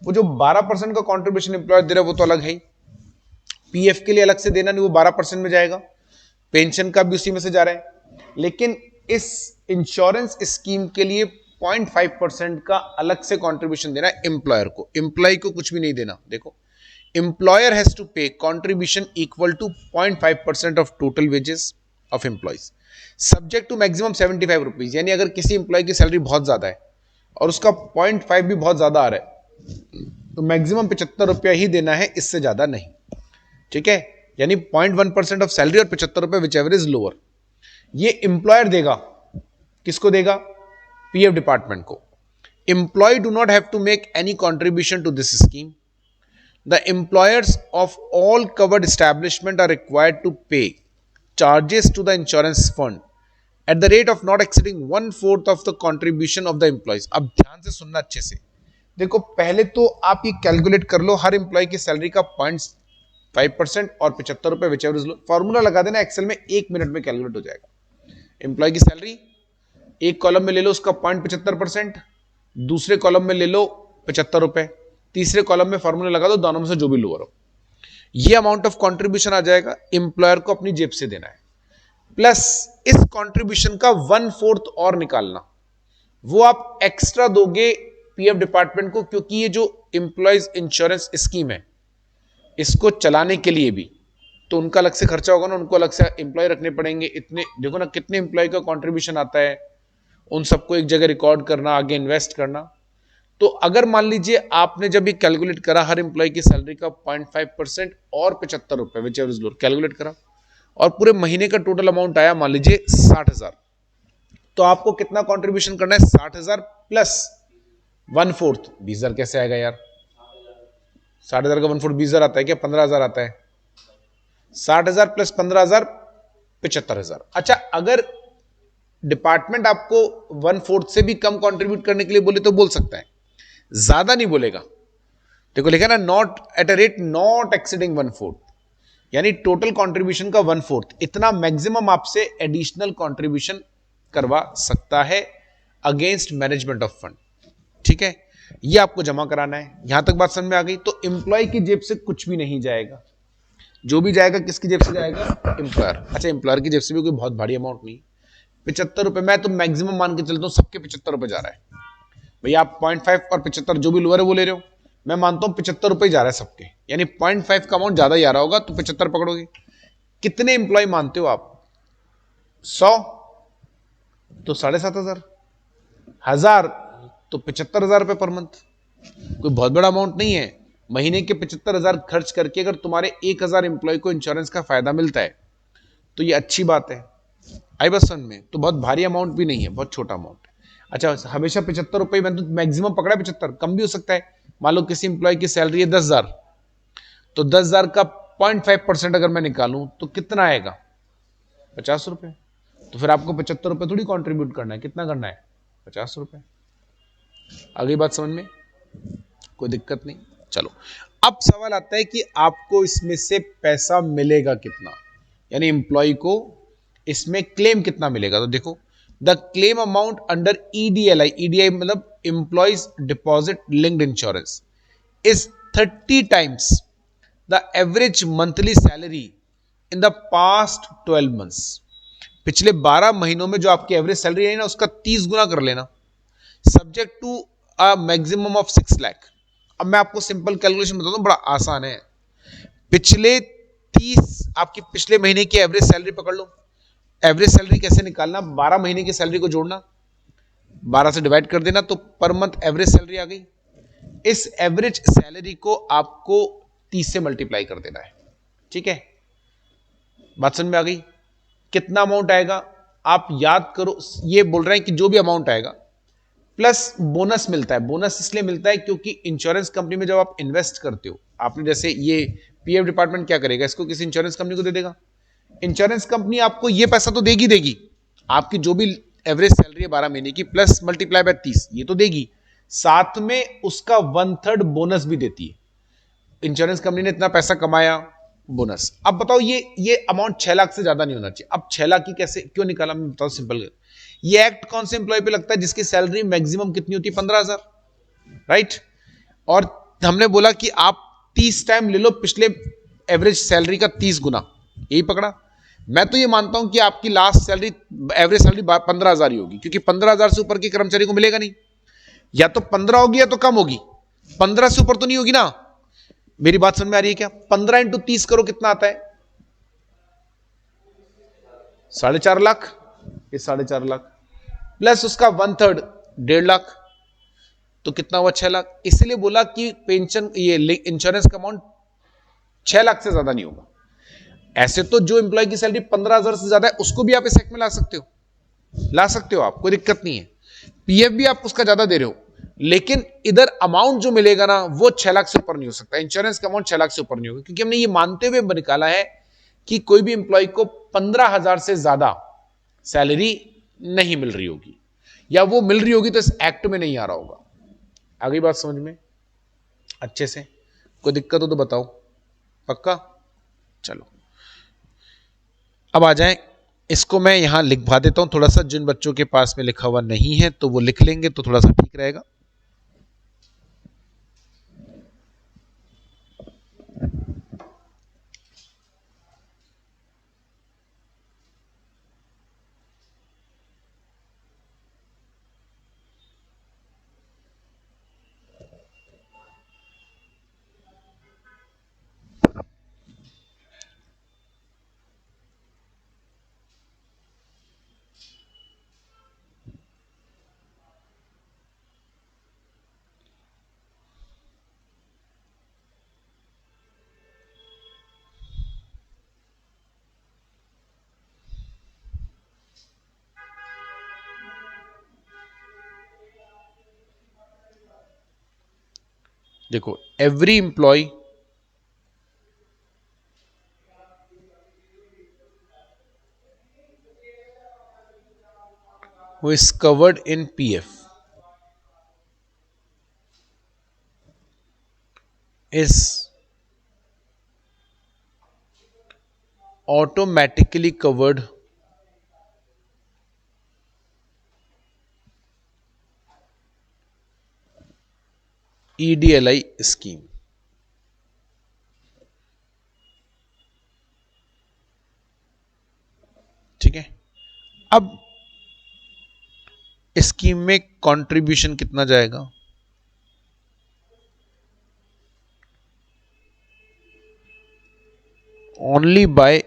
वो जो 12% का कॉन्ट्रीब्यूशन एम्प्लॉयर दे रहा है वो तो अलग है ही, पीएफ के लिए अलग से देना नहीं, वो 12% में जाएगा, पेंशन का भी उसी में से जा रहा है। लेकिन इस इंश्योरेंस स्कीम के लिए 0.5% का अलग से कॉन्ट्रीब्यूशन देना है एम्प्लॉयर को, एम्प्लॉय को कुछ भी नहीं देना। देखो, employer has to pay contribution equal to 0.5% of total wages of employees subject to maximum 75 rupees. यानी अगर किसी एम्प्लॉय की सैलरी बहुत ज्यादा है और उसका 0.5 भी बहुत ज्यादा आ रहा है तो मैक्सिमम 75 रुपया ही देना है, इससे ज्यादा नहीं, ठीक है। यानी 0.1% ऑफ सैलरी और 75 रुपए विच एवर इज लोअर। ये एम्प्लॉयर देगा, किसको देगा, पीएफ डिपार्टमेंट को। Employee do not have to make any contribution to this scheme. The employers of all covered establishment are required to pay charges to the insurance fund at the rate of not exceeding 1/4 of the contribution of the employees. अब ध्यान से सुनना अच्छे से। देखो, पहले तो आप ये कैलकुलेट कर लो, हर एम्प्लॉय की सैलरी का 0.5% और 75 रुपए whichever is low. Formula लगा देना एक्सेल में, 1 मिनट में कैलकुलेट हो जाएगा। एम्प्लॉय की सैलरी एक कॉलम में ले लो उसका 0.75%, दूसरे कॉलम में ले लो 75 रुपए, तीसरे कॉलम में फॉर्मूला लगा दो, दोनों में से जो भी लोअर हो, ये अमाउंट ऑफ कॉन्ट्रीब्यूशन आ जाएगा, एम्प्लॉयर को अपनी जेब से देना है। प्लस इस कॉन्ट्रीब्यूशन का 1/4 और निकालना, वो आप एक्स्ट्रा दोगे पीएफ डिपार्टमेंट को, क्योंकि ये जो एम्प्लॉयज इंश्योरेंस स्कीम है इसको चलाने के लिए भी तो उनका अलग से खर्चा होगा ना, उनको अलग से एम्प्लॉय रखने पड़ेंगे। इतने देखो ना कितने एम्प्लॉय का कॉन्ट्रीब्यूशन आता है, उन सबको एक जगह रिकॉर्ड करना, आगे इन्वेस्ट करना। तो अगर मान लीजिए आपने जब ये कैलकुलेट करा हर एम्प्लॉय की सैलरी का 0.5% और 75 रुपए whichever is lower calculate करा और पूरे महीने का टोटल अमाउंट आया मान लीजिए 60,000, तो आपको कितना कॉन्ट्रीब्यूशन करना है, 60,000 प्लस 1/4। 20,000 कैसे आएगा यार, 60,000 का 1/4 20,000 आता है क्या, 15,000 आता है। 60,000 प्लस 15,000 75,000। अच्छा, अगर डिपार्टमेंट आपको 1/4 से भी कम कंट्रीब्यूट करने के लिए बोले तो बोल सकता है, ज्यादा नहीं बोलेगा। देखो लिखा ना, not at a rate not exceeding 1/4, यानी टोटल कंट्रीब्यूशन का 1/4 इतना मैक्सिमम आपसे एडिशनल कंट्रीब्यूशन करवा सकता है अगेंस्ट मैनेजमेंट ऑफ फंड, ठीक है। ये आपको जमा कराना है। यहां तक बात समझ में आ गई। तो एम्प्लॉय की जेब से कुछ भी नहीं जाएगा, जो भी जाएगा किसकी जेब से जाएगा, एम्प्लॉयर। अच्छा, एम्प्लॉयर की जेब से भी कोई बहुत भारी अमाउंट नहीं, 75 रुपए, मैं तो मैक्सिमम मान के चलता हूं सबके 75 रुपए जा रहा है। भैया आप 0.5 और 75 जो भी लोअर है वो ले रहे हो, मैं मानता हूं 75 रुपए जा रहा है सबके, यानी 0.5 का अमाउंट ज्यादा ही आ रहा होगा तो 75 पकड़ोगे। कितने एम्प्लॉय मानते हो आप, 100 तो 7,500, 1000 तो 75,000 रुपए पर मंथ, कोई बहुत बड़ा अमाउंट नहीं है। महीने के 75,000 खर्च करके अगर तुम्हारे 1,000 एम्प्लॉय को इंश्योरेंस का फायदा मिलता है तो ये अच्छी बात है। आई बस समझ में, तो बहुत भारी अमाउंट भी नहीं है, बहुत छोटा अमाउंट है। अच्छा, हमेशा 75 रुपए, मैंने तो मैक्सिमम पकड़ा 75, कम भी हो सकता है। मान लो किसी एम्प्लॉय की सैलरी है 10,000, तो 10,000 का 0.5% अगर मैं निकालूं तो कितना आएगा, 50 रुपए। तो फिर आपको 75 रुपए थोड़ी कॉन्ट्रीब्यूट करना है, कितना करना है, 50 रुपए। अगली बात समझ में, कोई दिक्कत नहीं। चलो, अब सवाल आता है कि आपको इसमें से पैसा मिलेगा कितना, यानी एम्प्लॉय को इसमें क्लेम कितना मिलेगा। तो देखो, the claim amount under EDLI, EDI मतलब employees deposit linked insurance, is 30 times the average monthly salary in the past 12 months. पिछले 12 महीनों में जो आपकी एवरेज सैलरी है ना, उसका 30 गुना कर लेना, subject to a maximum of 6 lakh. अब मैं आपको सिंपल कैलकुलेशन बताता हूं, बड़ा आसान है। पिछले 30 आपकी पिछले महीने की एवरेज सैलरी पकड़ लो। एवरेज सैलरी कैसे निकालना, 12 महीने की सैलरी को जोड़ना, 12 से डिवाइड कर देना, तो पर मंथ एवरेज सैलरी आ गई। इस एवरेज सैलरी को आपको 30 से मल्टीप्लाई कर देना है। ठीक है, बात समझ में आ गई। कितना अमाउंट आएगा आप याद करो, ये बोल रहे हैं कि जो भी अमाउंट आएगा प्लस बोनस मिलता है। बोनस इसलिए मिलता है क्योंकि इंश्योरेंस कंपनी में जब आप इन्वेस्ट करते हो, आपने जैसे ये पीएफ डिपार्टमेंट क्या करेगा, इसको किसी इंश्योरेंस कंपनी को दे देगा। इंश्योरेंस कंपनी आपको ये पैसा तो देगी देगी, आपकी जो भी एवरेज सैलरी है 12 महीने की प्लस मल्टीप्लाई बाय 30, ये तो देगी, साथ में उसका 1/3 बोनस भी देती है। इंश्योरेंस कंपनी ने इतना पैसा कमाया, बोनस। अब बताओ ये अमाउंट 6 लाख से ज्यादा नहीं होना चाहिए। अब 6 लाख की कैसे क्यों निकाला, मैं बताओ सिंपल। ये एक्ट कौन से एम्प्लॉय पे लगता है जिसकी सैलरी मैक्सिमम कितनी होती है, 15,000, राइट। और हमने बोला कि आप 30 टाइम ले लो पिछले एवरेज सैलरी का 30 गुना, यही पकड़ा। मैं तो ये मानता हूं कि आपकी लास्ट सैलरी एवरेज सैलरी 15,000 ही होगी, क्योंकि 15,000 से ऊपर की कर्मचारी को मिलेगा नहीं। या तो 15 होगी या तो कम होगी, 15 से ऊपर तो नहीं होगी ना। मेरी बात समझ में आ रही है क्या? 15 इंटू 30 करो, कितना आता है? 4.5 लाख। ये 4.5 लाख प्लस उसका 1/3, 1.5 लाख, तो कितना हुआ? 6 लाख। इसलिए बोला कि पेंशन ये इंश्योरेंस का अमाउंट 6 लाख से ज्यादा नहीं होगा। ऐसे तो जो एम्प्लॉय की सैलरी 15,000 से ज्यादा है उसको भी आप इस एक्ट में ला सकते हो, ला सकते हो आप, कोई दिक्कत नहीं है। पीएफ भी आप उसका ज्यादा दे रहे हो, लेकिन इधर अमाउंट जो मिलेगा ना वो 6 लाख से ऊपर नहीं हो सकता। इंश्योरेंस का अमाउंट 6 लाख से ऊपर नहीं होगा, क्योंकि हमने ये मानते हुए निकाला है कि कोई भी एम्प्लॉय को 15,000 से ज्यादा सैलरी नहीं मिल रही होगी, या वो मिल रही होगी तो इस एक्ट में नहीं आ रहा होगा। आ गई बात समझ में अच्छे से? कोई दिक्कत हो तो बताओ, पक्का? चलो अब आ जाएं, इसको मैं यहां लिखवा देता हूं थोड़ा सा, जिन बच्चों के पास में लिखा हुआ नहीं है तो वो लिख लेंगे तो थोड़ा सा ठीक रहेगा। देखो, every employee who is covered in PF is automatically covered EDLI scheme. ठीक है, अब स्कीम में कंट्रीब्यूशन कितना जाएगा? Only by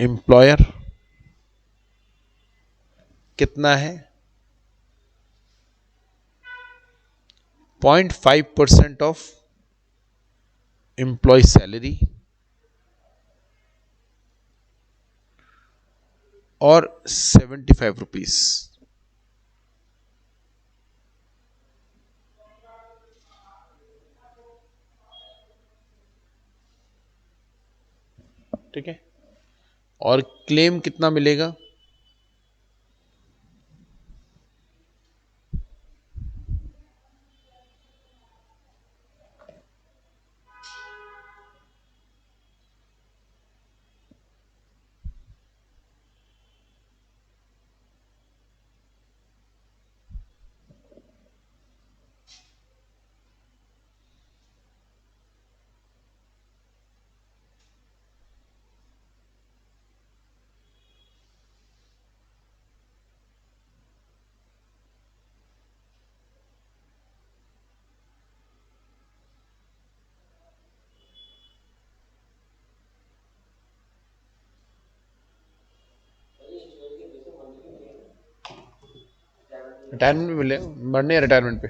employer. कितना है? 0.5% ऑफ एम्प्लॉय सैलरी और 75 रुपीज। ठीक है, और क्लेम कितना मिलेगा? रिटायरमेंट पे मिले, मरने रिटायरमेंट पे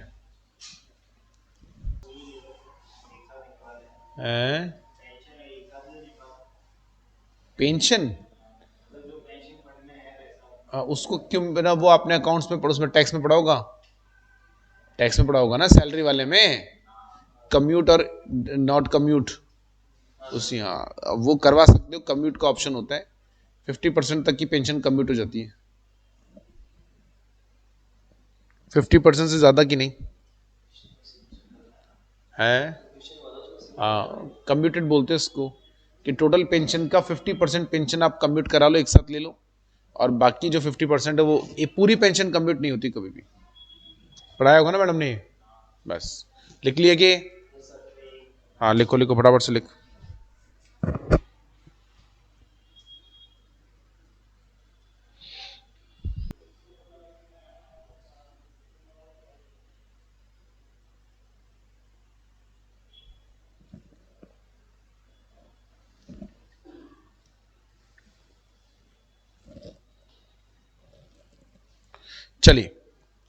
पेंशन, उसको क्यों बिना, वो अपने अकाउंट्स में उसमें टैक्स में पड़ा होगा, टैक्स में पड़ा होगा ना सैलरी वाले में, कम्यूट और नॉट कम्यूट उसी, हाँ वो करवा सकते हो, कम्यूट का ऑप्शन होता है, 50% तक की पेंशन कम्यूट हो जाती है, 50% से ज्यादा की नहीं है। हाँ कम्यूटेड बोलते हैं इसको, कि टोटल पेंशन का 50% पेंशन आप कम्यूट करा लो, एक साथ ले लो, और बाकी जो 50% है वो, ये पूरी पेंशन कम्यूट नहीं होती कभी भी, पढ़ाया होगा ना मैडम ने, बस लिख लिया कि, हाँ लिखो लिखो फटाफट से लिख। चलिए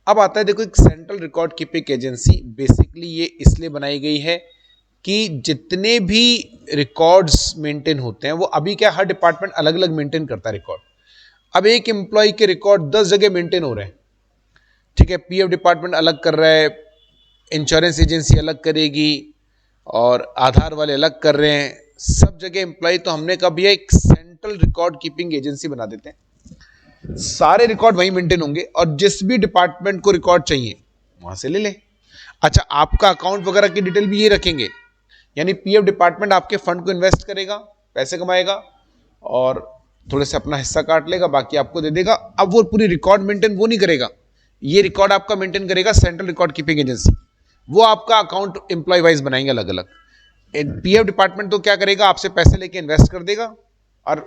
अब आता है, देखो एक central record keeping agency basically ये इसलिए बनाई गई है कि जितने भी रिकॉर्ड्स मेंटेन होते हैं वो अभी क्या, हर डिपार्टमेंट अलग अलग मेंटेन करता है रिकॉर्ड। अब एक एम्प्लॉय के रिकॉर्ड 10 जगह मेंटेन हो रहे हैं, ठीक है, पीएफ डिपार्टमेंट अलग कर रहा है, इंश्योरेंस एजेंसी अलग करेगी, और आधार वाले अलग कर रहे हैं, सब जगह एम्प्लॉय, तो हमने कहा भैया एक सेंट्रल रिकॉर्ड कीपिंग एजेंसी बना देते हैं, सारे रिकॉर्ड वहीं मेंटेन होंगे, और जिस भी डिपार्टमेंट को रिकॉर्ड चाहिए वहां से ले ले। अच्छा आपका अकाउंट वगैरह की डिटेल भी ये रखेंगे, यानी पीएफ डिपार्टमेंट आपके फंड को इन्वेस्ट करेगा, पैसे कमाएगा, और थोड़े से अपना हिस्सा काट लेगा, बाकी आपको दे देगा। अब वो पूरी रिकॉर्ड मेंटेन वो नहीं करेगा, ये रिकॉर्ड आपका मेंटेन करेगा सेंट्रल रिकॉर्ड कीपिंग एजेंसी, वो आपका अकाउंट एम्प्लॉय वाइज बनाएंगे अलग अलग। पीएफ डिपार्टमेंट तो क्या करेगा, आपसे पैसे लेके इन्वेस्ट कर देगा, और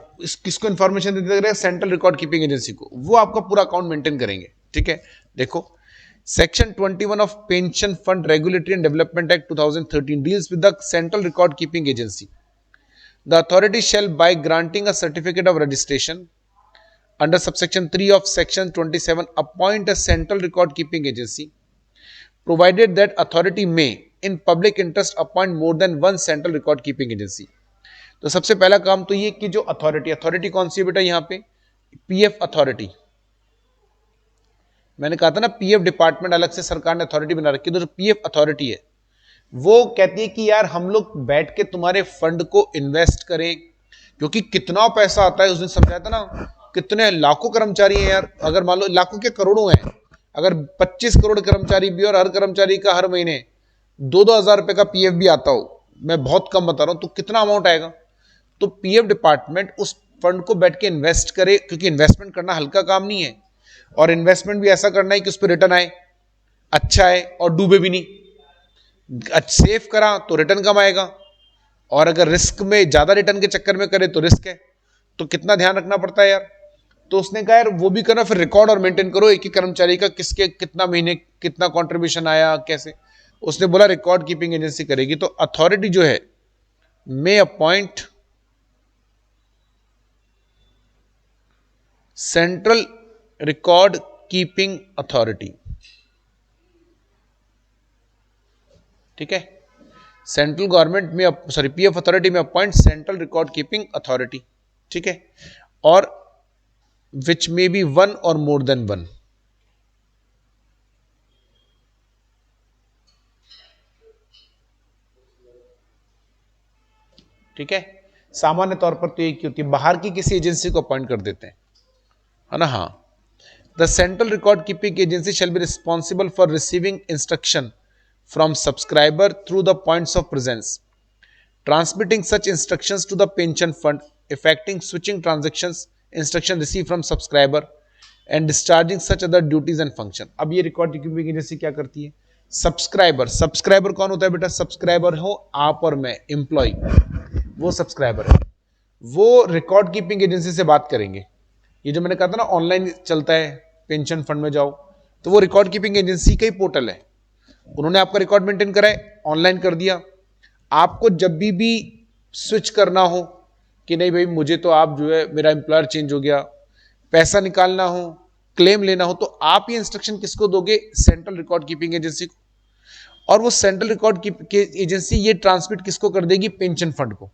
किसको इंफॉर्मेशन देते रहेगा, सेंट्रल रिकॉर्ड कीपिंग एजेंसी को, वो आपका पूरा अकाउंट मेंटेन करेंगे, ठीक है। देखो section 21 of pension fund regulatory and development act 2013 deals with the central record keeping agency. The authority shall by granting a certificate of registration under subsection 3 of section 27 appoint a central record keeping agency provided that authority may in public interest appoint more than one central record keeping agency। तो सबसे पहला काम तो ये कि जो authority कौन सी है बेटा, यहां पे पीएफ अथॉरिटी, मैंने कहा था ना पीएफ डिपार्टमेंट अलग से सरकार ने अथॉरिटी बना रखी है, तो पीएफ अथॉरिटी है वो कहती है कि यार हम लोग बैठ के तुम्हारे फंड को इन्वेस्ट करें, क्योंकि कितना पैसा आता है, उस दिन समझाया था ना, कितने लाखों कर्मचारी हैं यार, अगर मान लो लाखों के करोड़ों हैं, अगर 25 करोड़ कर्मचारी भी और हर कर्मचारी का हर महीने 2-2 हज़ार रुपए का पीएफ भी आता हो, मैं बहुत कम बता रहा हूं, तो कितना अमाउंट आएगा। तो पीएफ डिपार्टमेंट उस फंड को बैठ के इन्वेस्ट करे, क्योंकि इन्वेस्टमेंट करना हल्का काम नहीं है, और इन्वेस्टमेंट भी ऐसा करना है कि उस पर रिटर्न आए, अच्छा है, और डूबे भी नहीं, सेफ करा तो रिटर्न कम आएगा, और अगर रिस्क में ज्यादा रिटर्न के चक्कर में करे तो रिस्क है, तो कितना ध्यान रखना पड़ता है यार। तो उसने कहा यार वो भी करना, फिर रिकॉर्ड और मेंटेन करो एक एक कर्मचारी का, किसके कितना महीने कितना कंट्रीब्यूशन आया कैसे, उसने बोला रिकॉर्ड कीपिंग एजेंसी करेगी। तो अथॉरिटी जो है may appoint central record keeping authority, ठीक है, सेंट्रल गवर्नमेंट में, सॉरी पीएफ अथॉरिटी में appoint central record keeping authority, ठीक है, और विच मे बी वन और मोर देन वन, ठीक है। सामान्य तौर पर तो एक ही होती है, बाहर की किसी एजेंसी को अपॉइंट कर देते हैं, है ना। हाँ, the central record keeping agency shall be responsible for receiving instruction from subscriber through the points of presence, transmitting such instructions to the pension fund, effecting switching transactions, instruction received from subscriber and discharging such other duties and function। अब ये record keeping agency क्या करती है, subscriber कौन होता है बेटा, subscriber हो आप और मैं एम्प्लॉय, वो सब्सक्राइबर है, वो रिकॉर्ड कीपिंग एजेंसी से बात करेंगे। ये जो मैंने कहा था ना ऑनलाइन चलता है, पेंशन फंड में जाओ, तो वो रिकॉर्ड कीपिंग एजेंसी का ही पोर्टल है, उन्होंने आपका रिकॉर्ड मेंटेन करा है, ऑनलाइन कर दिया। आपको जब भी स्विच करना हो कि नहीं भाई मुझे तो आप जो है मेरा एम्प्लॉयर चेंज हो गया, पैसा निकालना हो, क्लेम लेना हो तो आप ये इंस्ट्रक्शन किसको दोगे? सेंट्रल रिकॉर्ड कीपिंग एजेंसी को। और वो सेंट्रल रिकॉर्ड एजेंसी ये ट्रांसमिट किसको कर देगी? पेंशन फंड को।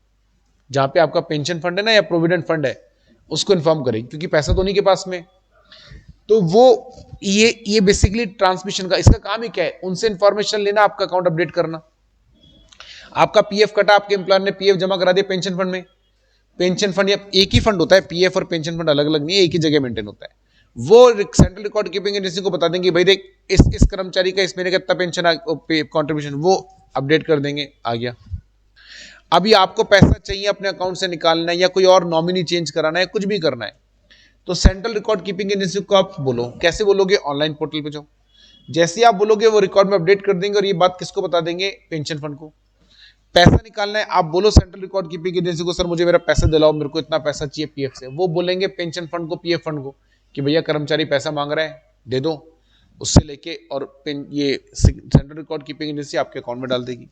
जहां पे आपका पेंशन फंड है ना या प्रोविडेंट फंड है, उसको इन्फॉर्म करेगी, क्योंकि पैसा तो उन्हीं के पास में। तो वो ये बेसिकली ट्रांसमिशन का, इसका काम ही क्या है? उनसे इंफॉर्मेशन लेना, आपका अकाउंट अपडेट करना। आपका पीएफ कटा, आपके एम्प्लॉयर ने पीएफ जमा करा दिया पेंशन फंड में। पेंशन फंड या एक ही फंड होता है, पीएफ और पेंशन फंड अलग अलग नहीं है, एक ही जगह मेंटेन होता है। वो सेंट्रल रिकॉर्ड कीपिंग एजेंसी को बता देंगे, भाई देख इस कर्मचारी का इस महीने का इतना पेंशन कॉन्ट्रीब्यूशन, वो अपडेट कर देंगे, आ गया। अभी आपको पैसा चाहिए अपने अकाउंट से निकालना है या कोई और नॉमिनी चेंज कराना है, कुछ भी करना है, तो सेंट्रल रिकॉर्ड कीपिंग एजेंसी को आप बोलो। कैसे बोलोगे? ऑनलाइन पोर्टल पे जाओ, जैसे ही आप बोलोगे वो रिकॉर्ड में अपडेट कर देंगे, और ये बात किसको बता देंगे? पेंशन फंड को। पैसा निकालना है, आप बोलो सेंट्रल रिकॉर्ड कीपिंग एजेंसी को, सर मुझे मेरा पैसा दिलाओ, मेरे को इतना पैसा चाहिए पीएफ से। वो बोलेंगे पेंशन फंड को, पीएफ फंड को, कि भैया कर्मचारी पैसा मांग रहा है, दे दो। उससे लेके और ये सेंट्रल रिकॉर्ड कीपिंग एजेंसी आपके अकाउंट में डाल देगी।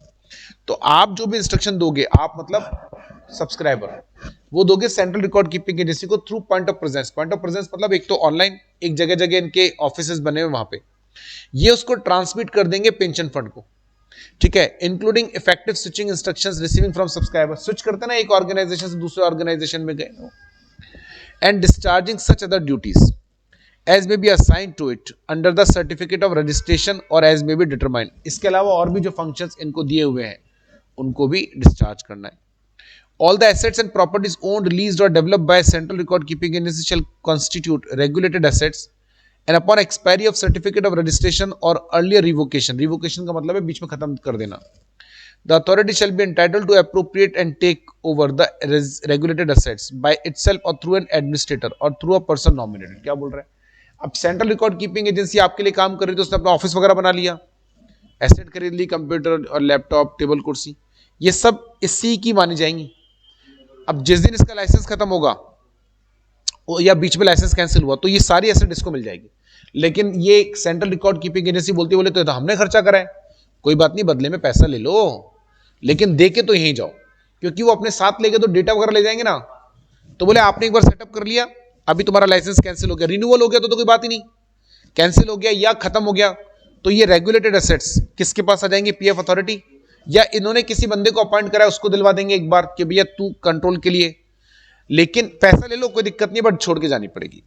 तो आप जो भी इंस्ट्रक्शन दोगे, आप मतलब सब्सक्राइबर, वो दोगे सेंट्रल रिकॉर्ड कीपिंग एजेंसी को through point of presence. Point of presence मतलब एक तो ऑनलाइन, एक जगह जगह इनके ऑफिसेस बने हुए वहां पे, ये उसको ट्रांसमिट कर देंगे पेंशन फंड को, ठीक है, including effective switching instructions receiving from subscriber. Switch करते ना एक ऑर्गेनाइजेशन से दूसरे ऑर्गेनाइजेशन में गए, and discharging such other duties as may be assigned to it under the certificate of registration or as may be determined। इसके अलावा और भी जो functions इनको दिए हुए हैं उनको भी discharge करना है। All the assets and properties owned, leased or developed by Central Record Keeping Agency shall constitute regulated assets and upon expiry of certificate of registration or earlier revocation, revocation का मतलब है बीच में खत्म कर देना, the authority shall be entitled to appropriate and take over the regulated assets by itself or through an administrator or through a person nominated। क्या बोल रहा है? अब सेंट्रल रिकॉर्ड कीपिंग एजेंसी आपके लिए काम कर रही थी, उसने अपना ऑफिस वगैरह बना लिया, एसेट खरीद ली, कंप्यूटर और लैपटॉप, टेबल कुर्सी, ये सब इसी की मानी जाएंगी। अब जिस दिन इसका लाइसेंस खत्म होगा या बीच में लाइसेंस कैंसिल हुआ, तो ये सारी एसेट इसको मिल जाएगी। लेकिन ये सेंट्रल रिकॉर्ड कीपिंग एजेंसी बोलती, बोले तो हमने खर्चा करा है, कोई बात नहीं, बदले में पैसा ले लो, लेकिन दे के तो यहीं जाओ, क्योंकि वो अपने साथ लेके तो डेटा वगैरह ले जाएंगे ना। तो बोले आपने एक बार सेटअप कर लिया, अभी तुम्हारा लाइसेंस कैंसिल हो गया, रिन्यूअल हो गया तो कोई बात ही नहीं, कैंसिल हो गया या खत्म हो गया, तो ये रेगुलेटेड एसेट्स किसके पास आ जाएंगे? पीएफ अथॉरिटी, या इन्होंने किसी बंदे को अपॉइंट करा है उसको दिलवा देंगे एक बार कि भैया तू कंट्रोल के लिए, लेकिन पैसा ले लो, कोई दिक्कत नहीं, बट छोड़ के जानी पड़ेगी।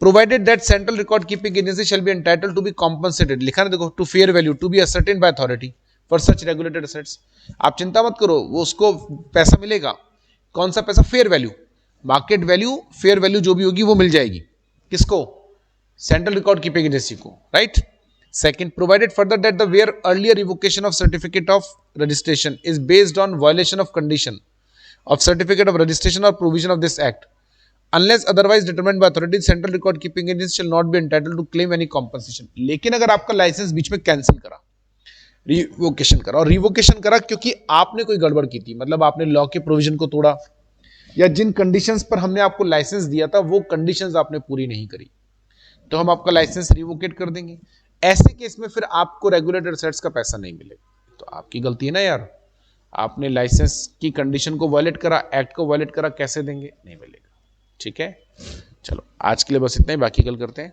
Provided that central record keeping agency shall be entitled to be compensated, लिखा ना देखो, to fair value to be ascertained by authority for such regulated assets. आप चिंता मत करो, वो उसको पैसा मिलेगा। कौन सा पैसा? Fair value, market value, fair value जो भी होगी वो मिल जाएगी। किसको? सेंट्रल रिकॉर्ड कीपिंग एजेंसी को, right. Second, provided further that the where earlier revocation of certificate of registration is based on violation of condition of certificate of registration और provision of this act unless otherwise determined by authority, central record keeping agency shall not be entitled to claim any compensation. लेकिन अगर आपका licence बीच में cancel करा, revocation करा, और revocation करा क्योंकि आपने कोई गड़बड़ की थी, मतलब आपने लॉ के प्रोविजन को तोड़ा, या जिन कंडीशंस पर हमने आपको लाइसेंस दिया था वो कंडीशंस आपने पूरी नहीं करी, तो हम आपका लाइसेंस रिवोकेट कर देंगे। ऐसे केस में फिर आपको रेगुलेटेड एसेट्स का पैसा नहीं मिलेगा। तो आपकी गलती है ना यार, आपने लाइसेंस की कंडीशन को वायलेट करा, एक्ट को वायलेट करा, कैसे देंगे? नहीं मिलेगा। ठीक है, चलो आज के लिए बस इतना ही, बाकी कल करते हैं।